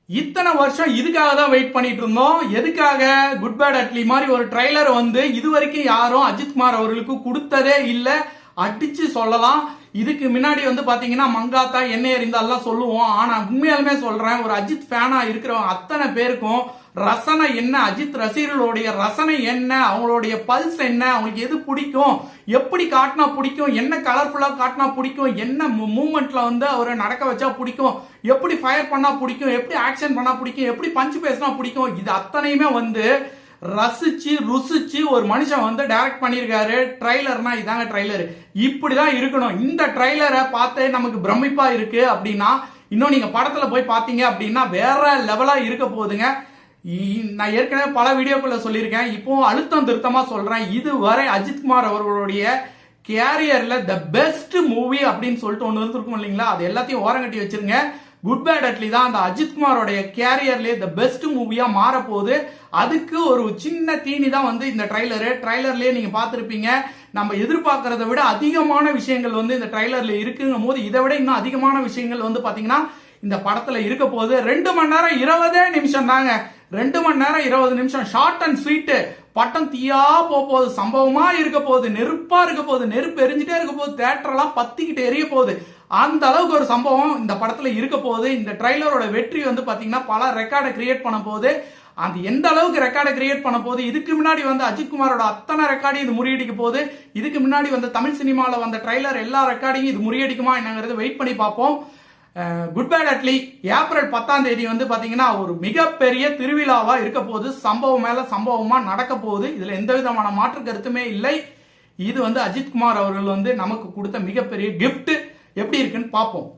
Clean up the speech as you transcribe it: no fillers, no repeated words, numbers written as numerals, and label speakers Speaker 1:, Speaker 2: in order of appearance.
Speaker 1: இத்தனை வருஷம் இதுக்காக தான் வெயிட் பண்ணிட்டு இருந்தோம். எதுக்காக? குட் பேட் அட்லி மாதிரி ஒரு ட்ரைலர் வந்து இது வரைக்கும் யாரும் அஜித்குமார் அவர்களுக்கு கொடுத்ததே இல்லை, அடிச்சு சொல்லலாம். இதுக்கு முன்னாடி வந்து பாத்தீங்கன்னா மங்காத்தா என்ன இருந்தாலும் சொல்லுவோம். ஆனா உண்மையாலுமே சொல்றேன், ஒரு அஜித் ஃபேனா இருக்கிறவங்க அத்தனை பேருக்கும் ரசனை என்ன, அஜித் ரசிகர்களுடைய ரசனை என்ன, அவங்களுடைய பல்ஸ் என்ன, அவங்களுக்கு எது பிடிக்கும், எப்படி காட்டினா பிடிக்கும், என்ன கலர்ஃபுல்லா காட்டினா பிடிக்கும், என்ன மூமெண்ட்ல வந்து அவரை நடக்க வச்சா பிடிக்கும், எப்படி ஃபயர் பண்ணா பிடிக்கும், எப்படி ஆக்ஷன் பண்ணா பிடிக்கும், எப்படி பஞ்ச் பேசினா பிடிக்கும், இது அத்தனையுமே வந்து ரசிச்சு ருசிச்சு ஒரு மனுஷன் வந்து டைரக்ட் பண்ணியிருக்காரு. ட்ரைலர்னா இதாங்க ட்ரைலர், இப்படிதான் இருக்கணும். இந்த ட்ரைலரை பார்த்து நமக்கு பிரமிப்பா இருக்கு அப்படின்னா, இன்னும் நீங்க படத்துல போய் பார்த்தீங்க அப்படின்னா வேற லெவலா இருக்க போகுதுங்க. நான் ஏற்கனவே பல வீடியோக்குள்ள சொல்லியிருக்கேன், இப்போ அழுத்தம் திருத்தமா சொல்றேன். இதுவரை அஜித்குமார் அவர்களுடைய கேரியர்ல த பெஸ்ட் மூவி அப்படின்னு சொல்லிட்டு ஒன்று இருக்கும் இல்லைங்களா, அது எல்லாத்தையும் ஓரங்கட்டி வச்சிருங்க. குட் பேட் அட்லி தான் அந்த அஜித்குமாரோடைய கேரியர்லேயே த பெஸ்ட் மூவியா மாற போகுது. அதுக்கு ஒரு சின்ன தீனி தான் வந்து இந்த ட்ரைலர்லயே நீங்க பார்த்துருப்பீங்க. நம்ம எதிர்பார்க்கறத விட அதிகமான விஷயங்கள் வந்து இந்த ட்ரைலர்ல இருக்குங்கும் போது இதை விட இன்னும் அதிகமான விஷயங்கள் வந்து பாத்தீங்கன்னா இந்த படத்துல இருக்க போகுது. 2 மணி நேரம் 20 நிமிஷம் தாங்க, 2 மணி நேரம் 20 நிமிஷம், ஷார்ட் அண்ட் ஸ்வீட். பட்டம் தீயா போகுது, சம்பவமா இருக்க போகுது, நெருப்பா இருக்க போகுது, நெருப்பு எரிஞ்சிட்டே இருக்க போகுது, தேட்டரெல்லாம் பத்திக்கிட்டு எரிய போகுது. அந்த அளவுக்கு ஒரு சம்பவம் இந்த படத்துல இருக்க போகுது. இந்த ட்ரைலரோட வெற்றி வந்து பாத்தீங்கன்னா பல ரெக்கார்டை கிரியேட் பண்ண போகுது. அது எந்த அளவுக்கு ரெக்கார்டை கிரியேட் பண்ண போகுது, இதுக்கு முன்னாடி வந்து அஜித்குமாரோட அத்தனை ரெக்கார்டையும் இது முறியடிக்க போகுது. இதுக்கு முன்னாடி வந்த தமிழ் சினிமாவில் வந்த ட்ரைலர் எல்லா ரெக்கார்டையும் இது முறியடிக்குமா என்னங்கிறது வெயிட் பண்ணி பார்ப்போம். குட் பேட் அட்லி ஏப்ரல் 10ஆம் தேதி வந்து பாத்தீங்கன்னா ஒரு மிகப்பெரிய திருவிழாவா இருக்க போகுது. சம்பவம் மேல சம்பவமா நடக்க போகுது. இதுல எந்த விதமான மாற்று கருத்துமே இல்லை. இது வந்து அஜித்குமார் அவர்கள் வந்து நமக்கு கொடுத்த மிகப்பெரிய கிஃப்ட். எப்படி இருக்குன்னு பார்ப்போம்.